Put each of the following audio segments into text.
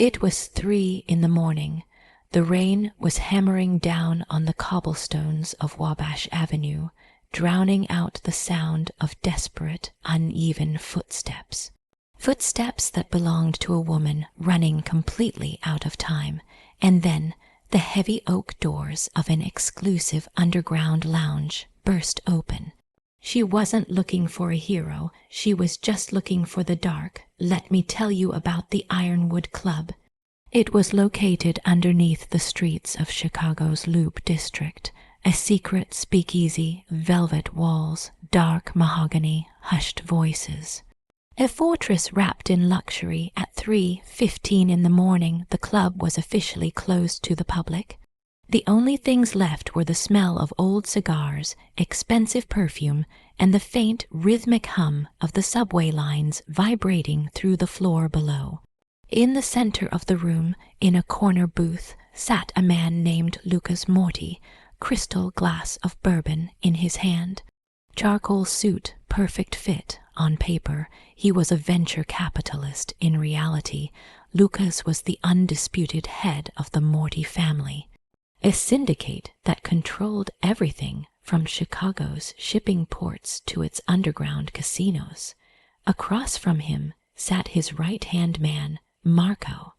It was 3 in the morning. The rain was hammering down on the cobblestones of Wabash Avenue, drowning out the sound of desperate, uneven footsteps. Footsteps that belonged to a woman running completely out of time, and then the heavy oak doors of an exclusive underground lounge burst open. She wasn't looking for a hero, she was just looking for the dark. Let me tell you about the Ironwood Club. It was located underneath the streets of Chicago's Loop District, a secret speakeasy, velvet walls, dark mahogany, hushed voices. A fortress wrapped in luxury. At 3:15 in the morning, the club was officially closed to the public. The only things left were the smell of old cigars, expensive perfume, and the faint, rhythmic hum of the subway lines vibrating through the floor below. In the center of the room, in a corner booth, sat a man named Lucas Morty, crystal glass of bourbon in his hand. Charcoal suit, perfect fit on paper. He was a venture capitalist in reality. Lucas was the undisputed head of the Morty family, a syndicate that controlled everything from Chicago's shipping ports to its underground casinos. Across from him sat his right-hand man, Marco,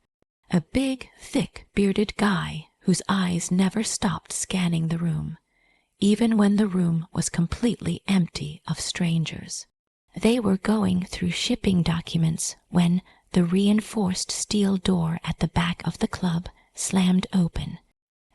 a big, thick, bearded guy whose eyes never stopped scanning the room, even when the room was completely empty of strangers. They were going through shipping documents when the reinforced steel door at the back of the club slammed open.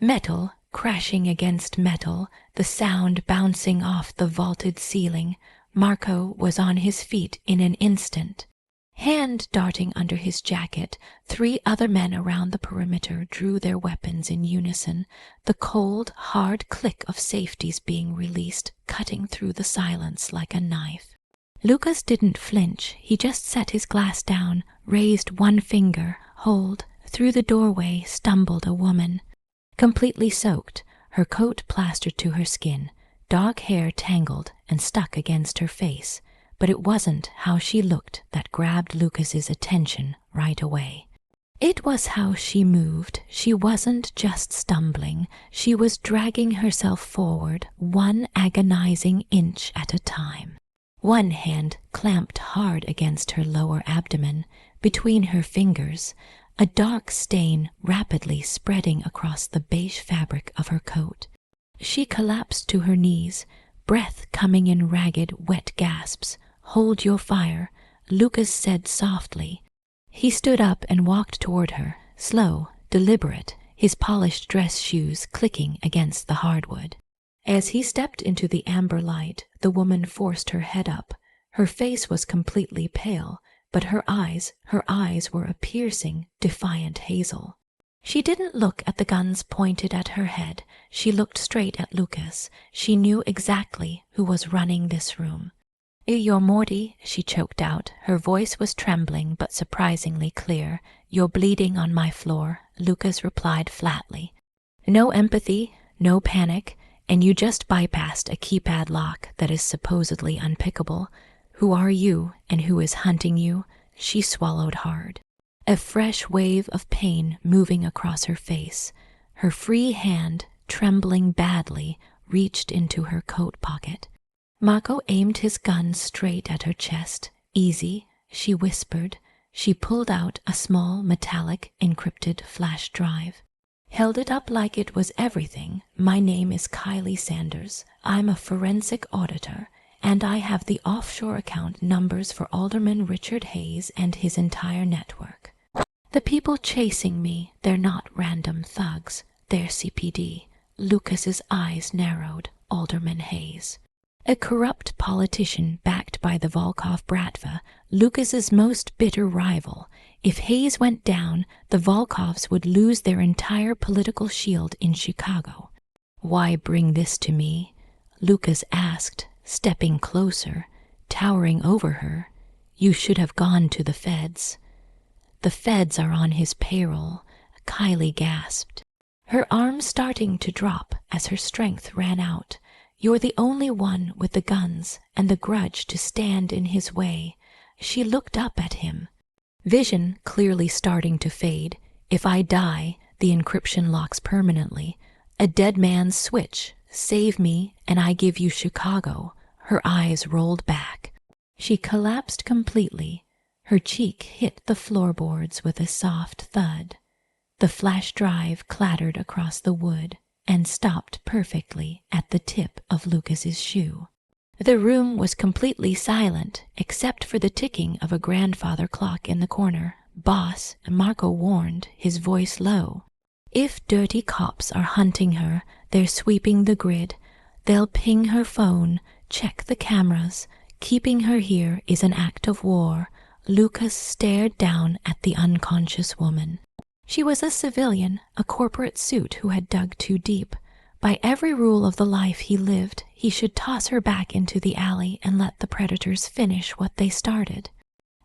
Metal crashing against metal, the sound bouncing off the vaulted ceiling. Marco was on his feet in an instant. Hand darting under his jacket, 3 other men around the perimeter drew their weapons in unison, the cold, hard click of safeties being released, cutting through the silence like a knife. Lucas didn't flinch. He just set his glass down, raised one finger, hold. Through the doorway stumbled a woman, completely soaked, her coat plastered to her skin, dark hair tangled and stuck against her face. But it wasn't how she looked that grabbed Lucas's attention right away. It was how she moved. She wasn't just stumbling. She was dragging herself forward, one agonizing inch at a time. One hand clamped hard against her lower abdomen, between her fingers, a dark stain rapidly spreading across the beige fabric of her coat. She collapsed to her knees, breath coming in ragged, wet gasps. "Hold your fire," Lucas said softly. He stood up and walked toward her, slow, deliberate, his polished dress shoes clicking against the hardwood. As he stepped into the amber light, the woman forced her head up. Her face was completely pale, but her eyes were a piercing, defiant hazel. She didn't look at the guns pointed at her head. She looked straight at Lucas. She knew exactly who was running this room. "You're Morty," she choked out. Her voice was trembling but surprisingly clear. "You're bleeding on my floor," Lucas replied flatly. "No empathy, no panic, and you just bypassed a keypad lock that is supposedly unpickable. Who are you and who is hunting you?" She swallowed hard, a fresh wave of pain moving across her face. Her free hand, trembling badly, reached into her coat pocket. Marco aimed his gun straight at her chest. "Easy," she whispered. She pulled out a small, metallic, encrypted flash drive. Held it up like it was everything. "My name is Kylie Sanders. I'm a forensic auditor, and I have the offshore account numbers for Alderman Richard Hayes and his entire network. The people chasing me, they're not random thugs. They're CPD." Lucas's eyes narrowed. Alderman Hayes, a corrupt politician backed by the Volkov-Bratva, Lucas's most bitter rival. If Hayes went down, the Volkovs would lose their entire political shield in Chicago. "Why bring this to me?" Lucas asked, stepping closer, towering over her. "You should have gone to the feds." "The feds are on his payroll," Kylie gasped, her arms starting to drop as her strength ran out. "You're the only one with the guns and the grudge to stand in his way." She looked up at him. Vision clearly starting to fade. If I die, the encryption locks permanently. A dead man's switch. Save me, and I give you Chicago. Her eyes rolled back. She collapsed completely. Her cheek hit the floorboards with a soft thud. The flash drive clattered across the wood and stopped perfectly at the tip of Lucas's shoe. The room was completely silent except for the ticking of a grandfather clock in the corner. "Boss," Marco warned, his voice low. "If dirty cops are hunting her, they're sweeping the grid. They'll ping her phone, check the cameras. Keeping her here is an act of war." Lucas stared down at the unconscious woman. She was a civilian, a corporate suit who had dug too deep. By every rule of the life he lived, he should toss her back into the alley and let the predators finish what they started.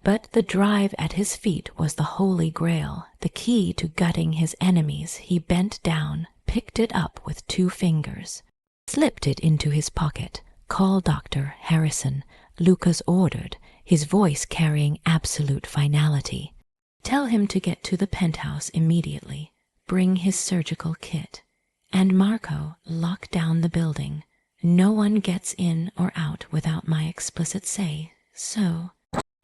But the drive at his feet was the holy grail, the key to gutting his enemies. He bent down, picked it up with 2 fingers, slipped it into his pocket. "Call Dr. Harrison," Lucas ordered, his voice carrying absolute finality. "Tell him to get to the penthouse immediately. Bring his surgical kit. And Marco, lock down the building. No one gets in or out without my explicit say so.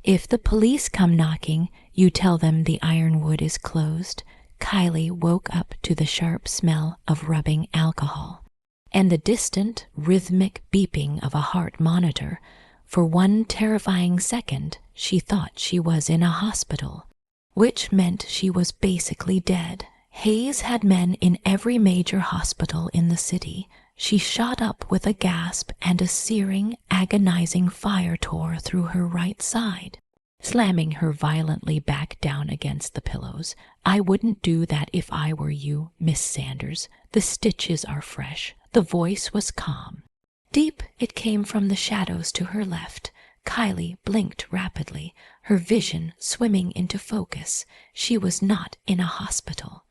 If the police come knocking, you tell them the ironwood is closed." Kylie woke up to the sharp smell of rubbing alcohol and the distant, rhythmic beeping of a heart monitor. For one terrifying second, she thought she was in a hospital, which meant she was basically dead. Hayes had men in every major hospital in the city. She shot up with a gasp, and a searing, agonizing fire tore through her right side, slamming her violently back down against the pillows. "I wouldn't do that if I were you, Miss Sanders. The stitches are fresh." The voice was calm. Deep it came from the shadows to her left. Kylie blinked rapidly, her vision swimming into focus. She was not in a hospital.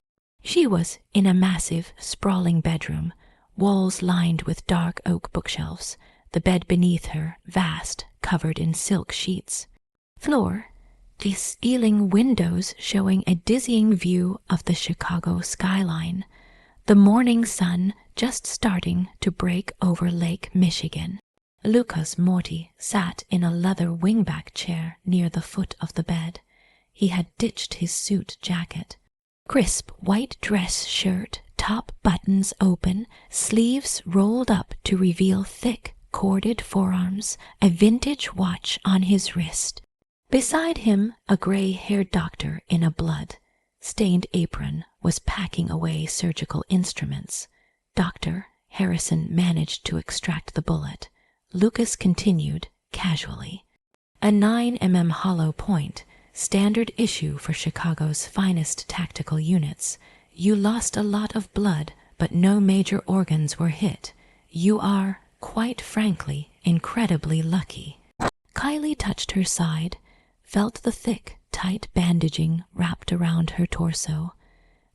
She was in a massive, sprawling bedroom, walls lined with dark oak bookshelves, the bed beneath her vast, covered in silk sheets. Floor, ceiling windows showing a dizzying view of the Chicago skyline. The morning sun just starting to break over Lake Michigan. Lucas Morty sat in a leather wingback chair near the foot of the bed. He had ditched his suit jacket. Crisp white dress shirt, top buttons open, sleeves rolled up to reveal thick, corded forearms, a vintage watch on his wrist. Beside him, a gray-haired doctor in a blood-stained apron was packing away surgical instruments. Dr. Harrison managed to extract the bullet. Lucas continued, casually. "A 9mm hollow point, standard issue for Chicago's finest tactical units. You lost a lot of blood, but no major organs were hit. You are, quite frankly, incredibly lucky." Kylie touched her side, felt the thick, tight bandaging wrapped around her torso.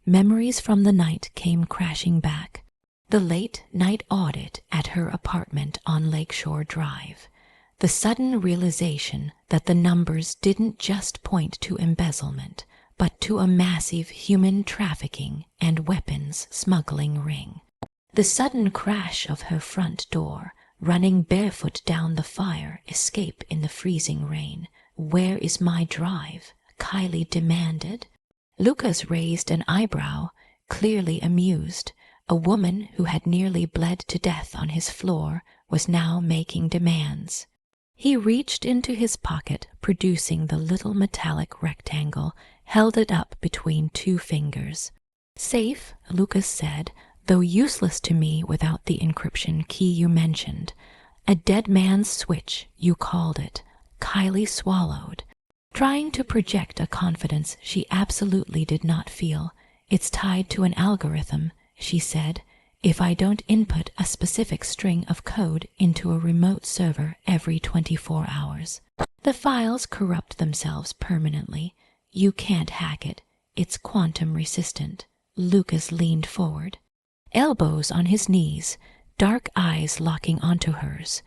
Memories from the night came crashing back. The late night audit at her apartment on Lakeshore Drive. The sudden realization that the numbers didn't just point to embezzlement, but to a massive human trafficking and weapons smuggling ring. The sudden crash of her front door, running barefoot down the fire escape in the freezing rain. "Where is my drive?" Kylie demanded. Lucas raised an eyebrow, clearly amused. A woman who had nearly bled to death on his floor was now making demands. He reached into his pocket, producing the little metallic rectangle, held it up between 2 fingers. "Safe," Lucas said, "though useless to me without the encryption key you mentioned. A dead man's switch, you called it." Kylie swallowed, trying to project a confidence she absolutely did not feel. "It's tied to an algorithm," she said. "If I don't input a specific string of code into a remote server every 24 hours, the files corrupt themselves permanently. You can't hack it. It's quantum resistant." Lucas leaned forward, elbows on his knees, dark eyes locking onto hers.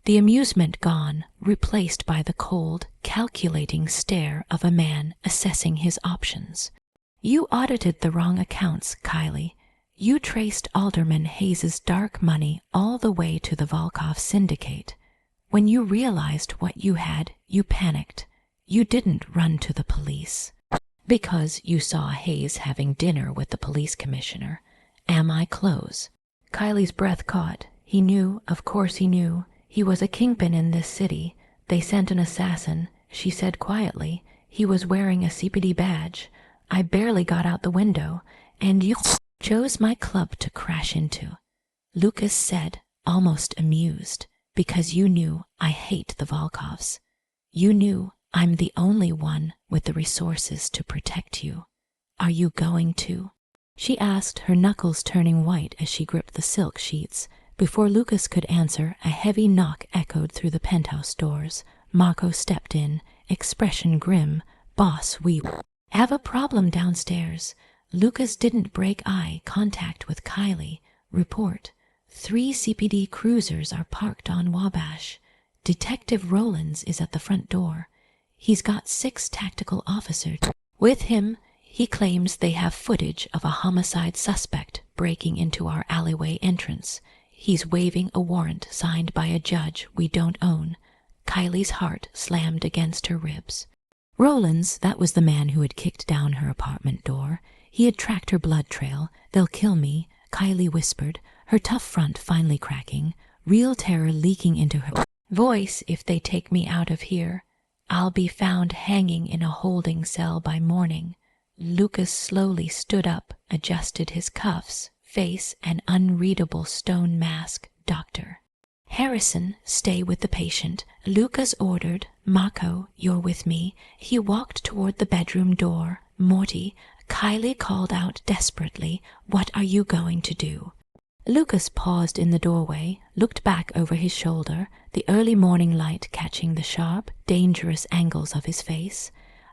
the amusement gone, replaced by the cold, calculating stare of a man assessing his options. You audited the wrong accounts, Kylie. You traced Alderman Hayes's dark money all the way to the Volkov syndicate. When you realized what you had, you panicked. You didn't run to the police. Because you saw Hayes having dinner with the police commissioner. Am I close? Kylie's breath caught. He knew, of course he knew. He was a kingpin in this city. They sent an assassin, she said quietly. He was wearing a CPD badge. I barely got out the window, and you chose my club to crash into. Lucas said, almost amused, because you knew I hate the Volkovs. You knew I'm the only one with the resources to protect you. Are you going to? She asked, her knuckles turning white as she gripped the silk sheets. Before Lucas could answer, a heavy knock echoed through the penthouse doors. Marco stepped in, expression grim. Boss, we have a problem downstairs. Lucas didn't break eye contact with Kylie. Report. 3 CPD cruisers are parked on Wabash. Detective Rollins is at the front door. He's got 6 tactical officers with him. He claims they have footage of a homicide suspect breaking into our alleyway entrance. He's waving a warrant signed by a judge we don't own. Kylie's heart slammed against her ribs. Rollins, that was the man who had kicked down her apartment door. He had tracked her blood trail. They'll kill me, Kylie whispered, her tough front finally cracking, real terror leaking into her voice. If they take me out of here, I'll be found hanging in a holding cell by morning. Lucas slowly stood up, adjusted his cuffs, face an unreadable stone mask. Doctor Harrison, stay with the patient, Lucas ordered. Marco, you're with me. He walked toward the bedroom door. Morty, Kylie called out desperately, what are you going to do? Lucas paused in the doorway, looked back over his shoulder, the early morning light catching the sharp, dangerous angles of his face.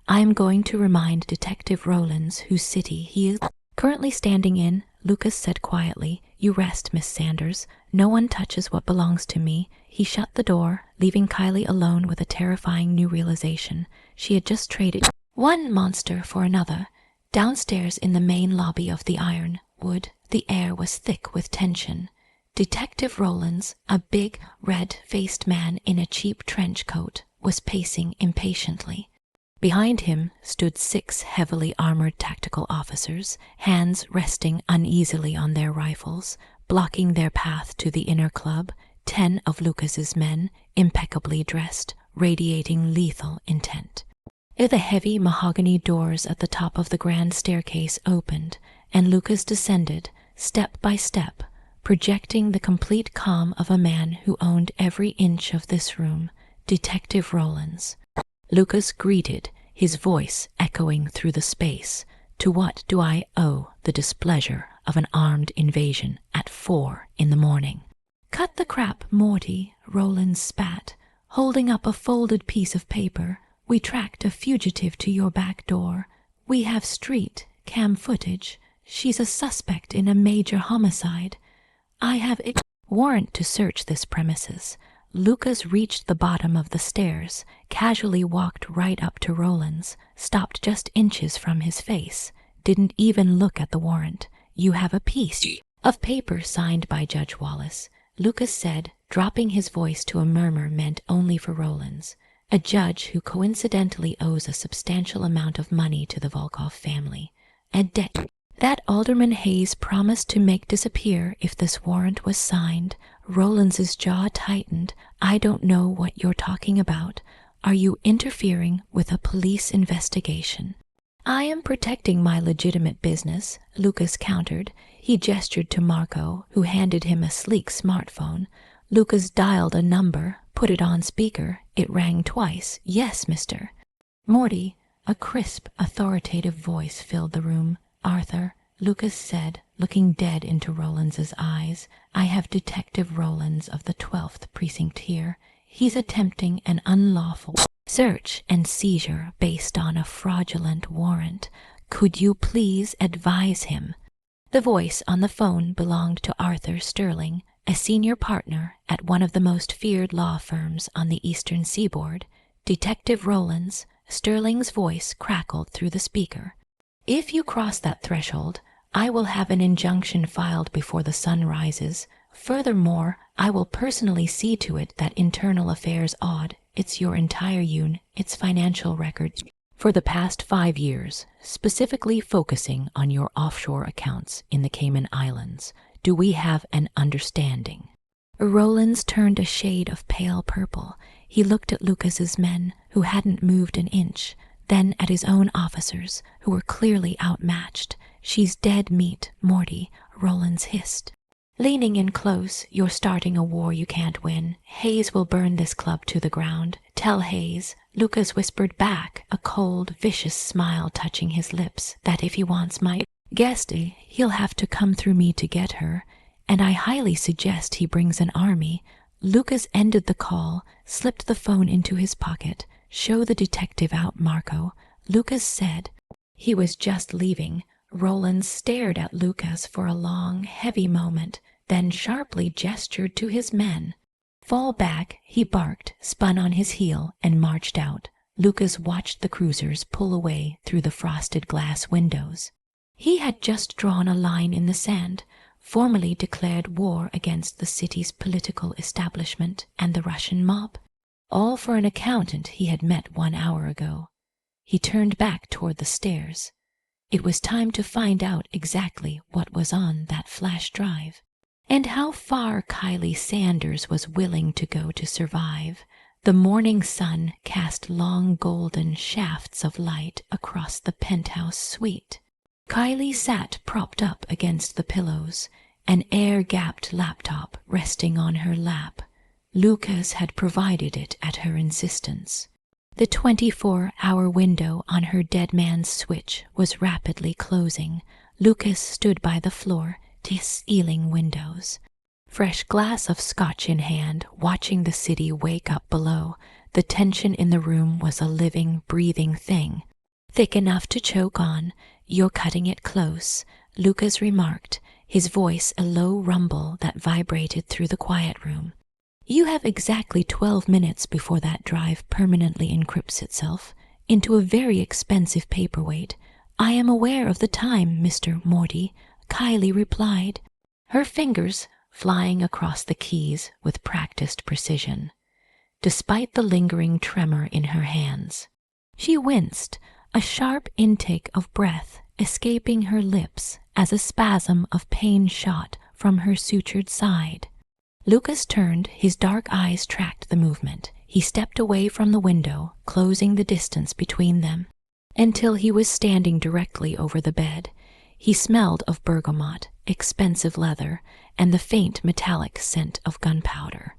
I am going to remind Detective Rollins whose city he is currently standing in. Lucas said quietly, you rest, Miss Sanders. No one touches what belongs to me. He shut the door, leaving Kylie alone with a terrifying new realization. She had just traded one monster for another. Downstairs in the main lobby of the Ironwood, the air was thick with tension. Detective Rollins, a big, red-faced man in a cheap trench coat, was pacing impatiently. Behind him stood 6 heavily armored tactical officers, hands resting uneasily on their rifles, blocking their path to the inner club. 10 of Lucas's men, impeccably dressed, radiating lethal intent. The heavy mahogany doors at the top of the grand staircase opened, and Lucas descended, step by step, projecting the complete calm of a man who owned every inch of this room, Detective Rollins. Lucas greeted, his voice echoing through the space. To what do I owe the displeasure of an armed invasion at 4 in the morning? Cut the crap, Morty, Rollins spat, holding up a folded piece of paper. We tracked a fugitive to your back door. We have street cam footage. She's a suspect in a major homicide. I have a warrant to search this premises. Lucas reached the bottom of the stairs, casually walked right up to Rollins, stopped just inches from his face, didn't even look at the warrant. You have a piece of paper signed by Judge Wallace, Lucas said, dropping his voice to a murmur meant only for Rollins. A judge who coincidentally owes a substantial amount of money to the Volkov family. A debt that Alderman Hayes promised to make disappear if this warrant was signed. Rollins's jaw tightened. I don't know what you're talking about. Are you interfering with a police investigation? I am protecting my legitimate business, Lucas countered. He gestured to Marco, who handed him a sleek smartphone. Lucas dialed a number, put it on speaker. It rang twice. Yes, mister. Morty, a crisp, authoritative voice filled the room. Arthur, Lucas said, looking dead into Rollins's eyes. I have Detective Rollins of the 12th Precinct here. He's attempting an unlawful search and seizure based on a fraudulent warrant. Could you please advise him? The voice on the phone belonged to Arthur Sterling, a senior partner at one of the most feared law firms on the eastern seaboard, Detective Rowland's, Sterling's voice crackled through the speaker. "If you cross that threshold, I will have an injunction filed before the sun rises. Furthermore, I will personally see to it that internal affairs audit your entire its financial records for the past 5 years, specifically focusing on your offshore accounts in the Cayman Islands. Do we have an understanding?" Rowland's turned a shade of pale purple. He looked at Lucas's men, who hadn't moved an inch, then at his own officers, who were clearly outmatched. "She's dead meat, Morty," Rowland's hissed. "Leaning in close, you're starting a war you can't win. Hayes will burn this club to the ground. Tell Hayes," Lucas whispered back, a cold, vicious smile touching his lips, "that if he wants my guest, he'll have to come through me to get her. And I highly suggest he brings an army." Lucas ended the call, slipped the phone into his pocket. "Show the detective out, Marco," Lucas said. He was just leaving. Rowland stared at Lucas for a long, heavy moment, then sharply gestured to his men. "Fall back," he barked, spun on his heel, and marched out. Lucas watched the cruisers pull away through the frosted glass windows. He had just drawn a line in the sand, formally declared war against the city's political establishment and the Russian mob, all for an accountant he had met 1 hour ago. He turned back toward the stairs. It was time to find out exactly what was on that flash drive, and how far Kylie Sanders was willing to go to survive. The morning sun cast long golden shafts of light across the penthouse suite. Kylie sat propped up against the pillows, an air-gapped laptop resting on her lap. Lucas had provided it at her insistence. The 24-hour window on her dead man's switch was rapidly closing. Lucas stood by the floor, sealing windows, fresh glass of scotch in hand, watching the city wake up below. The tension in the room was a living, breathing thing, thick enough to choke on. "You're cutting it close," Lucas remarked, his voice a low rumble that vibrated through the quiet room. "You have exactly 12 minutes before that drive permanently encrypts itself into a very expensive paperweight." "I am aware of the time, Mr. Morty," Kylie replied, her fingers flying across the keys with practiced precision, despite the lingering tremor in her hands. She winced, a sharp intake of breath escaping her lips as a spasm of pain shot from her sutured side. Lucas turned, his dark eyes tracked the movement. He stepped away from the window, closing the distance between them, until he was standing directly over the bed. He smelled of bergamot, expensive leather, and the faint metallic scent of gunpowder.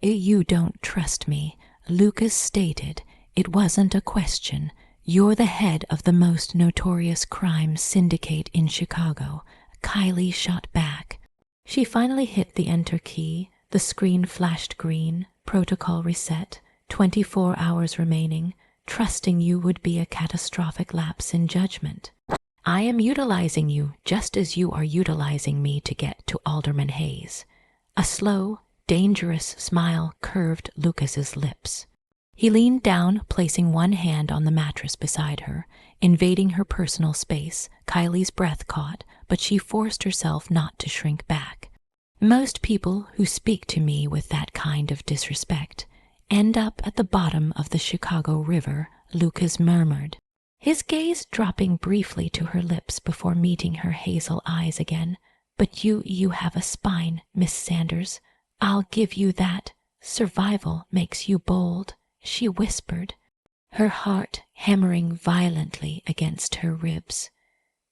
"You don't trust me," Lucas stated. "It wasn't a question. You're the head of the most notorious crime syndicate in Chicago." Kylie shot back. She finally hit the enter key. The screen flashed green. Protocol reset. 24 hours remaining. Trusting you would be a catastrophic lapse in judgment. "I am utilizing you just as you are utilizing me to get to Alderman Hayes." A slow, dangerous smile curved Lucas's lips. He leaned down, placing one hand on the mattress beside her, invading her personal space. Kylie's breath caught, but she forced herself not to shrink back. "Most people who speak to me with that kind of disrespect end up at the bottom of the Chicago River," Lucas murmured, his gaze dropping briefly to her lips before meeting her hazel eyes again. "But you have a spine, Miss Sanders. I'll give you that. Survival makes you bold," she whispered, her heart hammering violently against her ribs.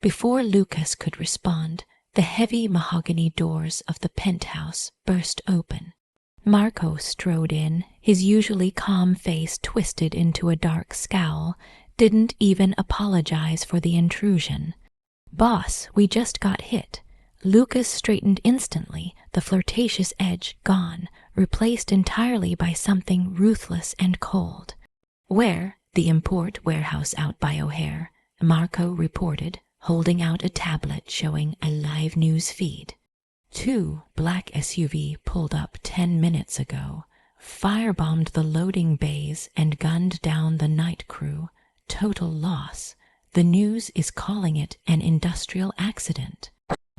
Before Lucas could respond, the heavy mahogany doors of the penthouse burst open. Marco strode in, his usually calm face twisted into a dark scowl, didn't even apologize for the intrusion. "Boss, we just got hit." Lucas straightened instantly, the flirtatious edge gone, replaced entirely by something ruthless and cold. "Where?" "The import warehouse out by O'Hare," Marco reported, holding out a tablet showing a live news feed. Two black SUV pulled up 10 minutes ago, firebombed the loading bays and gunned down the night crew. Total loss. The news is calling it an industrial accident.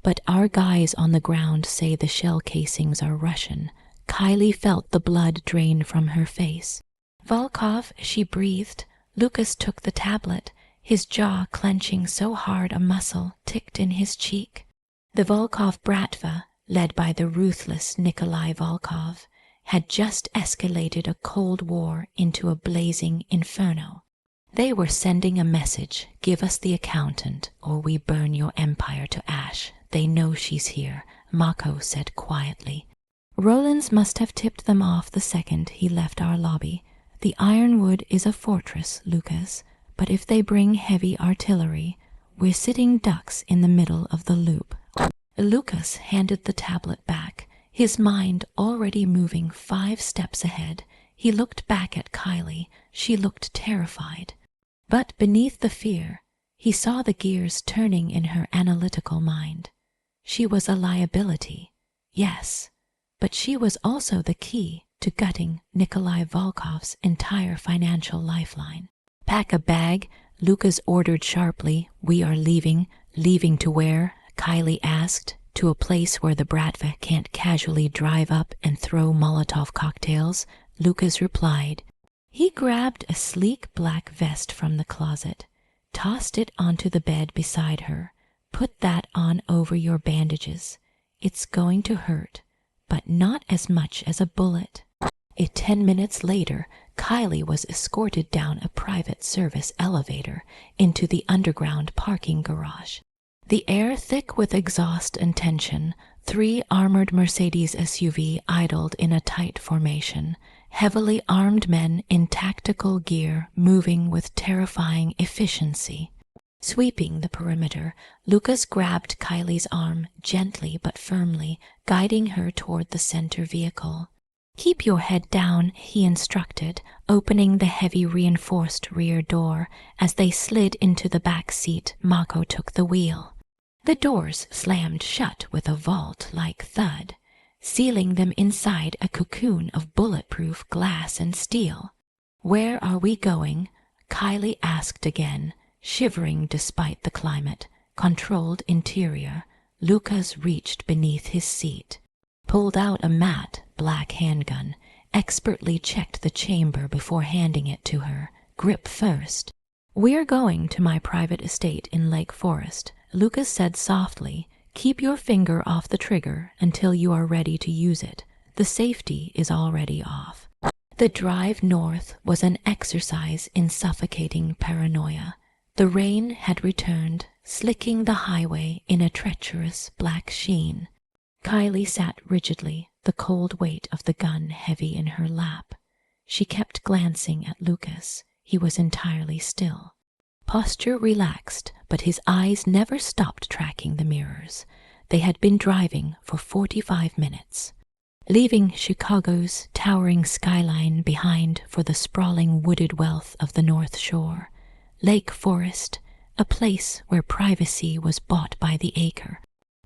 But our guys on the ground say the shell casings are Russian. Kylie felt the blood drain from her face. Volkov, she breathed. Lucas took the tablet, his jaw clenching so hard a muscle ticked in his cheek. The Volkov Bratva, led by the ruthless Nikolai Volkov, had just escalated a Cold War into a blazing inferno. They were sending a message, give us the accountant, or we burn your empire to ash. They know she's here, Mako said quietly. Rollins must have tipped them off the second he left our lobby. The Ironwood is a fortress, Lucas, but if they bring heavy artillery, we're sitting ducks in the middle of the loop. Lucas handed the tablet back, his mind already moving 5 steps ahead. He looked back at Kylie. She looked terrified. But beneath the fear, he saw the gears turning in her analytical mind. She was a liability, yes, but she was also the key to gutting Nikolai Volkov's entire financial lifeline. Pack a bag, Lucas ordered sharply. We are leaving. Leaving to where? Kylie asked. To a place where the Bratva can't casually drive up and throw Molotov cocktails, Lucas replied. He grabbed a sleek black vest from the closet, tossed it onto the bed beside her. Put that on over your bandages. It's going to hurt, but not as much as a bullet. 10 minutes later, Kylie was escorted down a private service elevator into the underground parking garage. The air thick with exhaust and tension, 3 armored Mercedes SUV idled in a tight formation, heavily armed men in tactical gear moving with terrifying efficiency. Sweeping the perimeter, Lucas grabbed Kylie's arm gently but firmly, guiding her toward the center vehicle. Keep your head down, he instructed, opening the heavy reinforced rear door. As they slid into the back seat, Mako took the wheel. The doors slammed shut with a vault-like thud, sealing them inside a cocoon of bulletproof glass and steel. Where are we going? Kylie asked again, shivering despite the climate. Controlled interior. Lucas reached beneath his seat, pulled out a matte black handgun, expertly checked the chamber before handing it to her. Grip first. We're going to my private estate in Lake Forest, Lucas said softly. Keep your finger off the trigger until you are ready to use it. The safety is already off. The drive north was an exercise in suffocating paranoia. The rain had returned, slicking the highway in a treacherous black sheen. Kylie sat rigidly, the cold weight of the gun heavy in her lap. She kept glancing at Lucas. He was entirely still. Posture relaxed, but his eyes never stopped tracking the mirrors. They had been driving for 45 minutes. Leaving Chicago's towering skyline behind for the sprawling wooded wealth of the North Shore. Lake Forest, a place where privacy was bought by the acre.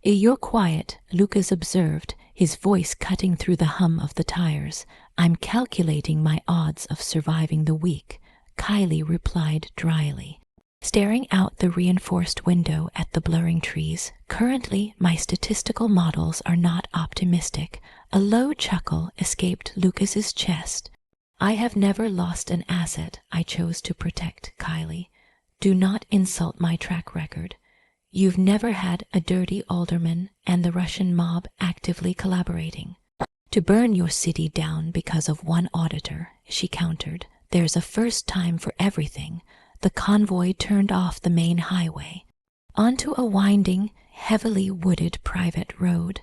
You're quiet, Lucas observed, his voice cutting through the hum of the tires. I'm calculating my odds of surviving the week, Kylie replied dryly, staring out the reinforced window at the blurring trees. Currently, my statistical models are not optimistic. A low chuckle escaped Lucas's chest. I have never lost an asset I chose to protect, Kylie. Do not insult my track record. You've never had a dirty alderman and the Russian mob actively collaborating. To burn your city down because of one auditor, she countered. There's a first time for everything. The convoy turned off the main highway, onto a winding, heavily wooded private road.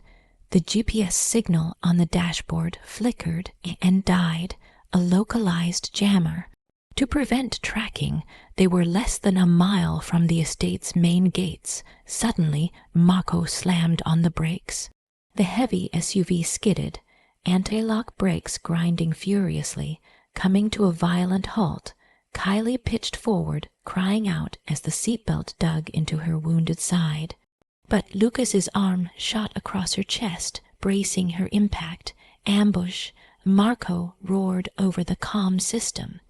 The GPS signal on the dashboard flickered and died, a localized jammer. To prevent tracking, they were less than a mile from the estate's main gates. Suddenly, Mako slammed on the brakes. The heavy SUV skidded, anti-lock brakes grinding furiously, coming to a violent halt. Kylie pitched forward, crying out as the seatbelt dug into her wounded side. But Lucas's arm shot across her chest, bracing her impact. Ambush! Marco roared over the comm system.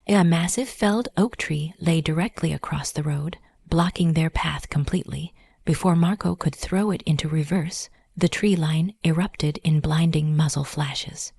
A massive felled oak tree lay directly across the road, blocking their path completely. Before Marco could throw it into reverse, the tree line erupted in blinding muzzle flashes.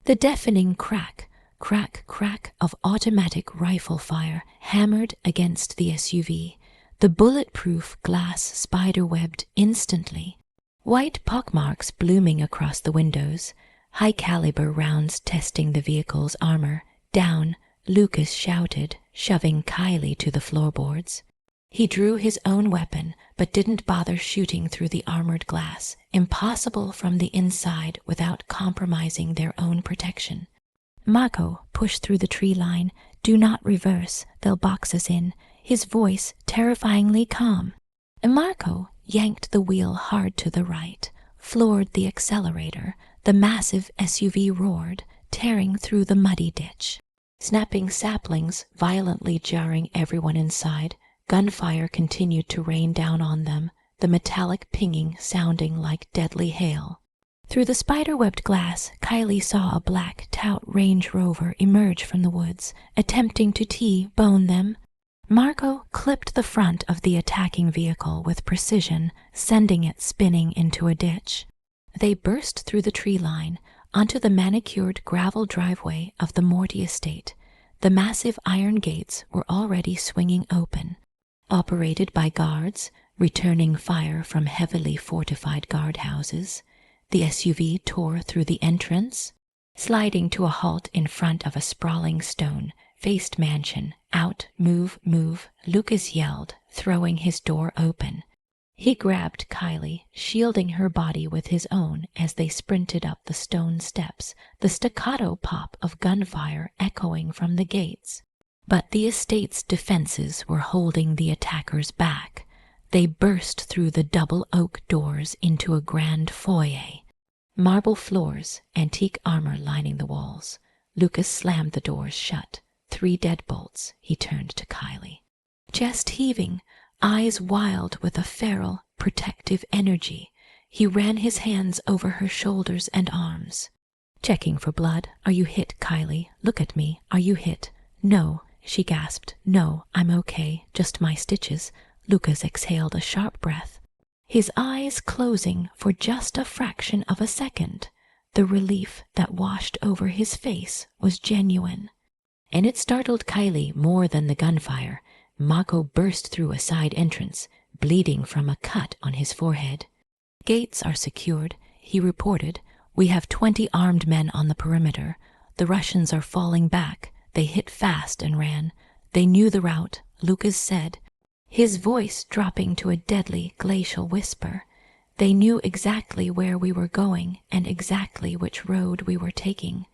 The deafening crack, crack, crack of automatic rifle fire hammered against the SUV. The bulletproof glass spiderwebbed instantly. White pockmarks blooming across the windows, high-caliber rounds testing the vehicle's armor. Down, Lucas shouted, shoving Kylie to the floorboards. He drew his own weapon, but didn't bother shooting through the armored glass. Impossible from the inside without compromising their own protection. Marco pushed through the tree line. Do not reverse, they'll box us in. His voice terrifyingly calm. Marco yanked the wheel hard to the right, floored the accelerator. The massive SUV roared, tearing through the muddy ditch. Snapping saplings violently jarring everyone inside. Gunfire continued to rain down on them, the metallic pinging sounding like deadly hail. Through the spider-webbed glass, Kylie saw a black tout Range Rover emerge from the woods, attempting to T-bone them. Marco clipped the front of the attacking vehicle with precision, sending it spinning into a ditch. They burst through the tree line, onto the manicured gravel driveway of the Morty estate. The massive iron gates were already swinging open. Operated by guards, returning fire from heavily fortified guardhouses, the SUV tore through the entrance, sliding to a halt in front of a sprawling stone-faced mansion. Out, move, move, Lucas yelled, throwing his door open. He grabbed Kylie, shielding her body with his own as they sprinted up the stone steps, the staccato pop of gunfire echoing from the gates. But the estate's defenses were holding the attackers back. They burst through the double oak doors into a grand foyer. Marble floors, antique armor lining the walls. Lucas slammed the doors shut. 3 deadbolts. He turned to Kylie. Chest heaving, eyes wild with a feral, protective energy. He ran his hands over her shoulders and arms. Checking for blood. Are you hit, Kylie? Look at me. Are you hit? No, she gasped. No, I'm okay. Just my stitches. Lucas exhaled a sharp breath, his eyes closing for just a fraction of a second. The relief that washed over his face was genuine. And it startled Kylie more than the gunfire. Marco burst through a side entrance, bleeding from a cut on his forehead. Gates are secured, he reported. We have 20 armed men on the perimeter. The Russians are falling back. They hit fast and ran. They knew the route, Lucas said, his voice dropping to a deadly glacial whisper. They knew exactly where we were going and exactly which road we were taking.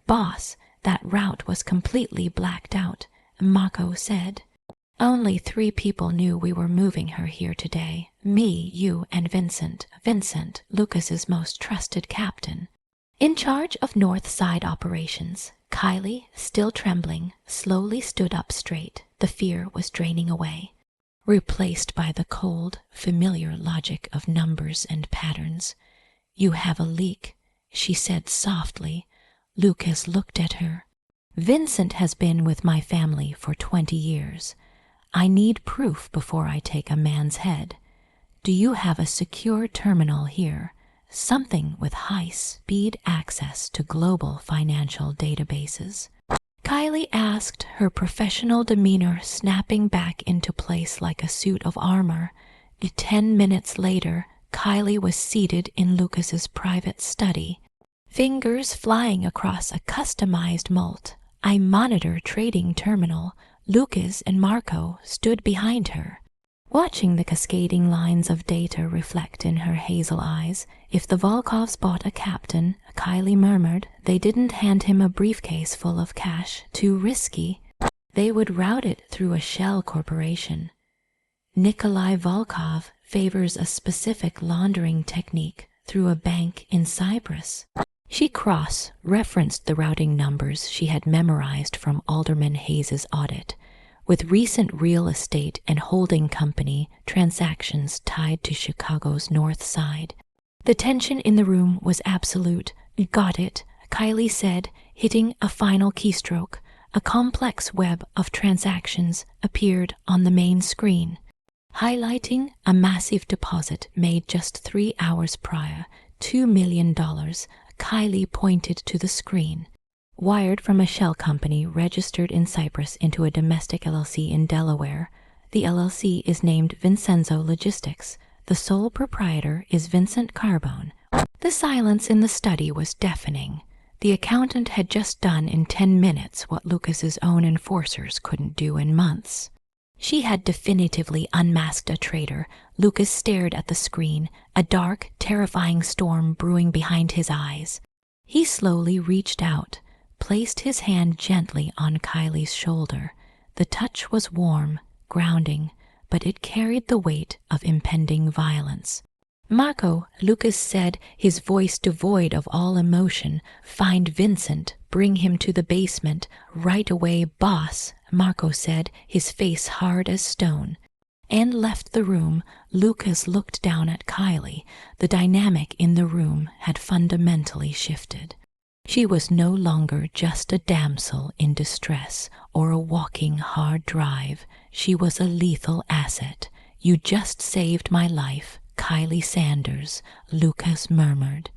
Boss, that route was completely blacked out, Marco said. Only 3 people knew we were moving her here today. Me, you, and Vincent. Vincent, Lucas's most trusted captain. In charge of North Side operations, Kylie, still trembling, slowly stood up straight. The fear was draining away, replaced by the cold, familiar logic of numbers and patterns. You have a leak, she said softly. Lucas looked at her. Vincent has been with my family for 20 years. I need proof before I take a man's head. Do you have a secure terminal here? Something with high-speed access to global financial databases? Kylie asked, her professional demeanor snapping back into place like a suit of armor. 10 minutes later, Kylie was seated in Lucas's private study, fingers flying across a customized multi monitor trading terminal. Lucas and Marco stood behind her, watching the cascading lines of data reflect in her hazel eyes. If the Volkovs bought a captain, Kylie murmured, they didn't hand him a briefcase full of cash. Too risky. They would route it through a shell corporation. Nikolai Volkov favors a specific laundering technique through a bank in Cyprus. She cross-referenced the routing numbers she had memorized from Alderman Hayes's audit. with recent real estate and holding company transactions tied to Chicago's North Side. The tension in the room was absolute. "Got it," Kylie said, hitting a final keystroke. A complex web of transactions appeared on the main screen, highlighting a massive deposit made just 3 hours prior, $2 million. Kylie pointed to the screen. Wired from a shell company registered in Cyprus into a domestic LLC in Delaware. The LLC is named Vincenzo Logistics. The sole proprietor is Vincent Carbone. The silence in the study was deafening. The accountant had just done in 10 minutes what Lucas's own enforcers couldn't do in months. She had definitively unmasked a traitor. Lucas stared at the screen, a dark, terrifying storm brewing behind his eyes. He slowly reached out, placed his hand gently on Kylie's shoulder. The touch was warm, grounding, but it carried the weight of impending violence. "Marco," Lucas said, his voice devoid of all emotion, "find Vincent, bring him to the basement, right away, boss," Marco said, his face hard as stone. And left the room. Lucas looked down at Kylie. The dynamic in the room had fundamentally shifted. She was no longer just a damsel in distress or a walking hard drive. She was a lethal asset. "You just saved my life, Kylie Sanders," Lucas murmured,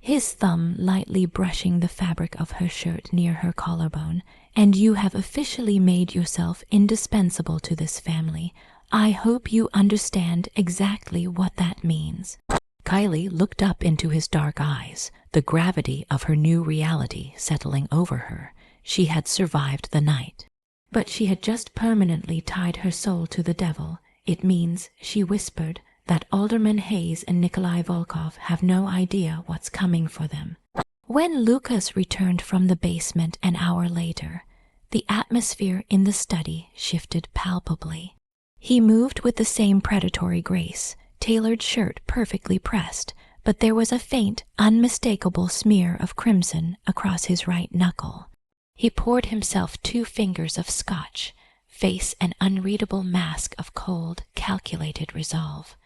his thumb lightly brushing the fabric of her shirt near her collarbone. "And you have officially made yourself indispensable to this family. I hope you understand exactly what that means." Kylie looked up into his dark eyes, the gravity of her new reality settling over her. She had survived the night, but she had just permanently tied her soul to the devil. "It means," she whispered, "that Alderman Hayes and Nikolai Volkov have no idea what's coming for them." When Lucas returned from the basement an hour later, the atmosphere in the study shifted palpably. He moved with the same predatory grace, tailored shirt perfectly pressed, but there was a faint, unmistakable smear of crimson across his right knuckle. He poured himself 2 fingers of scotch, face an unreadable mask of cold, calculated resolve.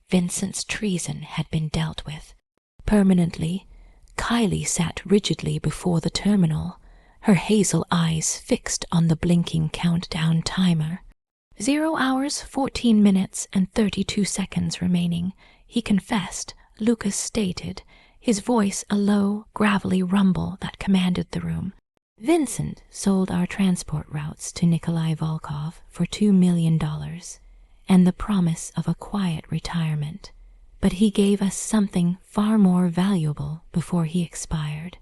Vincent's treason had been dealt with. Permanently, Kylie sat rigidly before the terminal, her hazel eyes fixed on the blinking countdown timer. 0 hours, 14 minutes, and 32 seconds remaining, he confessed, Lucas stated, his voice a low, gravelly rumble that commanded the room. "Vincent sold our transport routes to Nikolai Volkov for $2 million and the promise of a quiet retirement, but he gave us something far more valuable before he expired.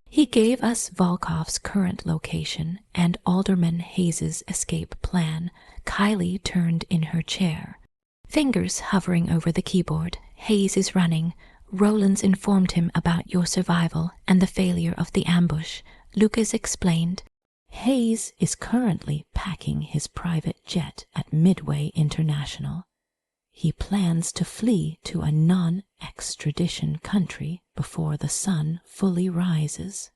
He gave us Volkov's current location and Alderman Hayes's escape plan." Kylie turned in her chair, fingers hovering over the keyboard. "Hayes is running. Rollins informed him about your survival and the failure of the ambush," Lucas explained. "Hayes is currently packing his private jet at Midway International. He plans to flee to a non-extradition country before the sun fully rises.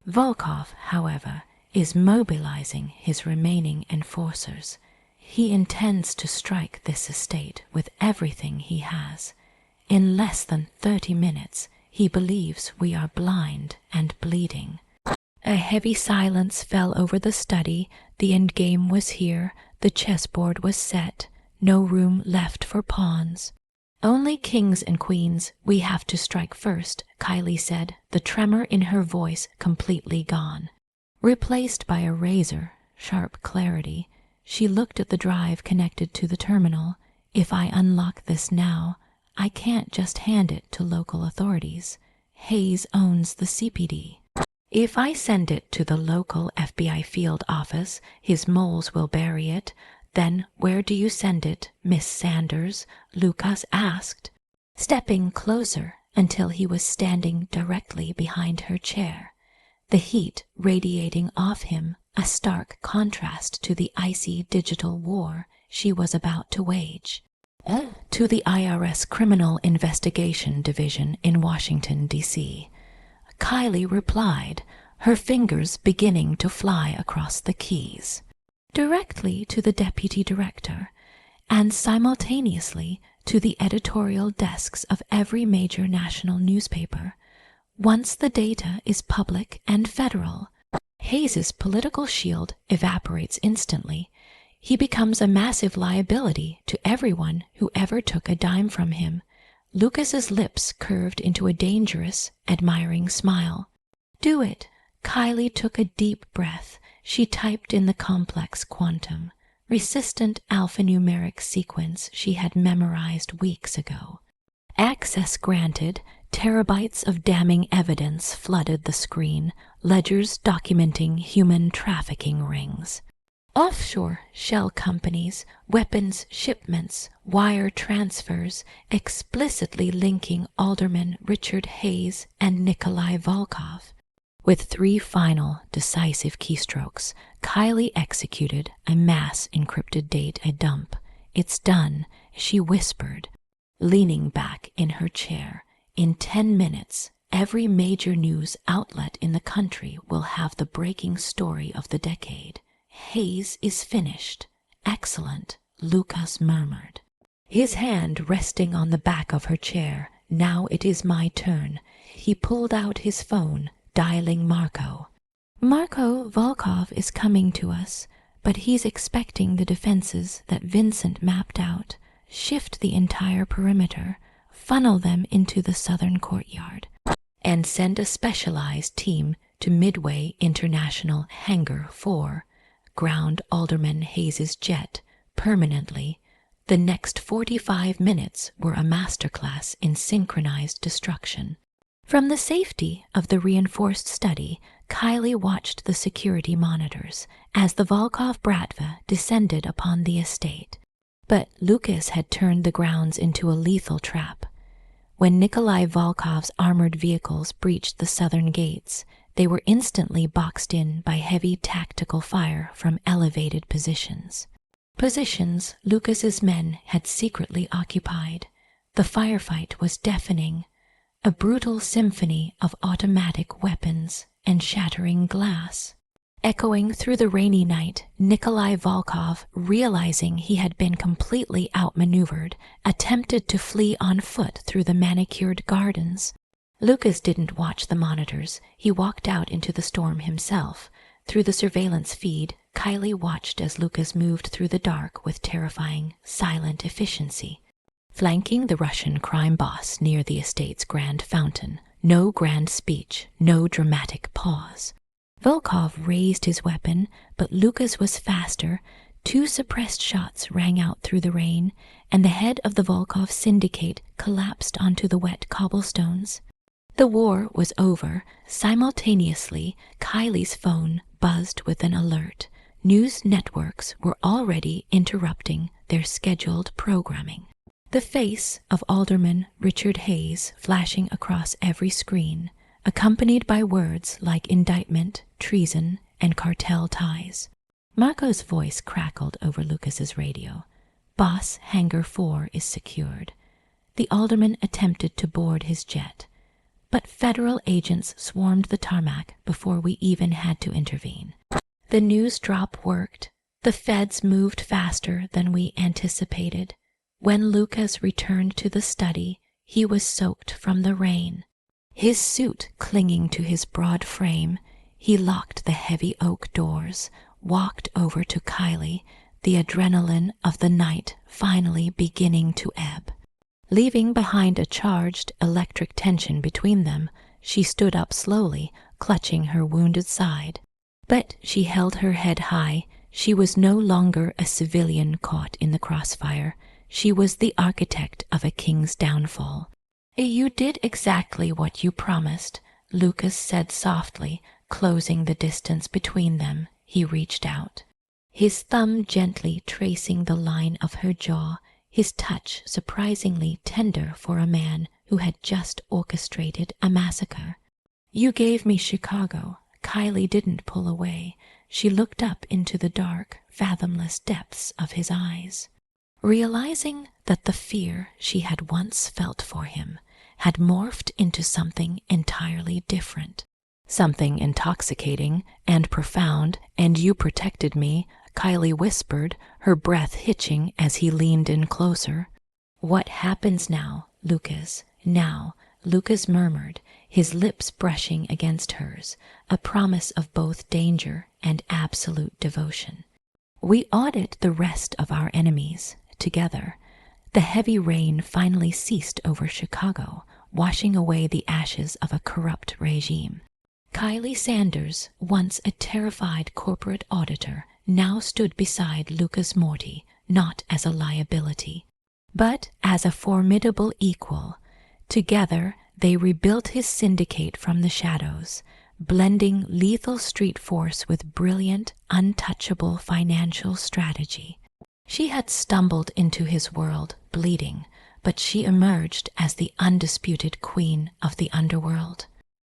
Volkov, however, is mobilizing his remaining enforcers. He intends to strike this estate with everything he has. In less than 30 minutes, he believes we are blind and bleeding." A heavy silence fell over the study. The endgame was here. The chessboard was set. No room left for pawns. "Only kings and queens. We have to strike first," Kylie said, the tremor in her voice completely gone, replaced by a razor-sharp clarity. She looked at the drive connected to the terminal. "If I unlock this now, I can't just hand it to local authorities. Hayes owns the CPD. If I send it to the local FBI field office, his moles will bury it. Then where do you send it, Miss Sanders?" Lucas asked, stepping closer until he was standing directly behind her chair, the heat radiating off him, a stark contrast to the icy digital war she was about to wage. "To the IRS Criminal Investigation Division in Washington, D.C., Kylie replied, her fingers beginning to fly across the keys. directly to the deputy director, and simultaneously to the editorial desks of every major national newspaper. Once the data is public and federal, Hayes's political shield evaporates instantly. He becomes a massive liability to everyone who ever took a dime from him. Lucas's lips curved into a dangerous, admiring smile. "Do it." Kylie took a deep breath. She typed in the complex quantum, resistant alphanumeric sequence she had memorized weeks ago. Access granted. Terabytes of damning evidence flooded the screen, ledgers documenting human trafficking rings. Offshore shell companies, weapons shipments, wire transfers, explicitly linking Alderman Richard Hayes and Nikolai Volkov. With 3 final, decisive keystrokes, Kylie executed a mass encrypted data dump. "It's done," she whispered, leaning back in her chair. "In 10 minutes, every major news outlet in the country will have the breaking story of the decade. Hayes is finished." "Excellent," Lucas murmured, his hand resting on the back of her chair. "Now it is my turn." He pulled out his phone, dialing Marco. "Marco, Volkov is coming to us, but he's expecting the defenses that Vincent mapped out. Shift the entire perimeter, funnel them into the southern courtyard, and send a specialized team to Midway International Hangar 4. Ground Alderman Hayes's jet permanently. The next 45 minutes were a masterclass in synchronized destruction. From the safety of the reinforced study, Kylie watched the security monitors as the Volkov Bratva descended upon the estate. But Lucas had turned the grounds into a lethal trap. When Nikolai Volkov's armored vehicles breached the southern gates, they were instantly boxed in by heavy tactical fire from elevated positions. Positions Lucas's men had secretly occupied. The firefight was deafening, a brutal symphony of automatic weapons and shattering glass. Echoing through the rainy night, Nikolai Volkov, realizing he had been completely outmaneuvered, attempted to flee on foot through the manicured gardens. Lucas didn't watch the monitors. He walked out into the storm himself. Through the surveillance feed, Kylie watched as Lucas moved through the dark with terrifying, silent efficiency. Flanking the Russian crime boss near the estate's grand fountain. No grand speech, no dramatic pause. Volkov raised his weapon, but Lucas was faster. 2 suppressed shots rang out through the rain, and the head of the Volkov syndicate collapsed onto the wet cobblestones. The war was over. Simultaneously, Kylie's phone buzzed with an alert. News networks were already interrupting their scheduled programming. The face of Alderman Richard Hayes flashing across every screen, accompanied by words like indictment, treason, and cartel ties. Marco's voice crackled over Lucas's radio. "Boss, Hangar 4 is secured." The alderman attempted to board his jet, but federal agents swarmed the tarmac before we even had to intervene. The news drop worked. The feds moved faster than we anticipated. When Lucas returned to the study, he was soaked from the rain. His suit clinging to his broad frame, he locked the heavy oak doors, walked over to Kylie, the adrenaline of the night finally beginning to ebb. Leaving behind a charged electric tension between them, she stood up slowly, clutching her wounded side. But she held her head high. She was no longer a civilian caught in the crossfire. She was the architect of a king's downfall. "You did exactly what you promised," Lucas said softly, closing the distance between them. He reached out, his thumb gently tracing the line of her jaw, his touch surprisingly tender for a man who had just orchestrated a massacre. "You gave me Chicago." Kylie didn't pull away. She looked up into the dark, fathomless depths of his eyes, realizing that the fear she had once felt for him had morphed into something entirely different. "Something intoxicating and profound, and you protected me," Kylie whispered, her breath hitching as he leaned in closer. What happens now, Lucas? Now, Lucas murmured, his lips brushing against hers, a promise of both danger and absolute devotion. We audit the rest of our enemies together. The heavy rain finally ceased over Chicago, washing away the ashes of a corrupt regime. Kylie Sanders, once a terrified corporate auditor, now stood beside Lucas Morty, not as a liability, but as a formidable equal. Together, they rebuilt his syndicate from the shadows, blending lethal street force with brilliant, untouchable financial strategy. She had stumbled into his world, bleeding, but she emerged as the undisputed queen of the underworld.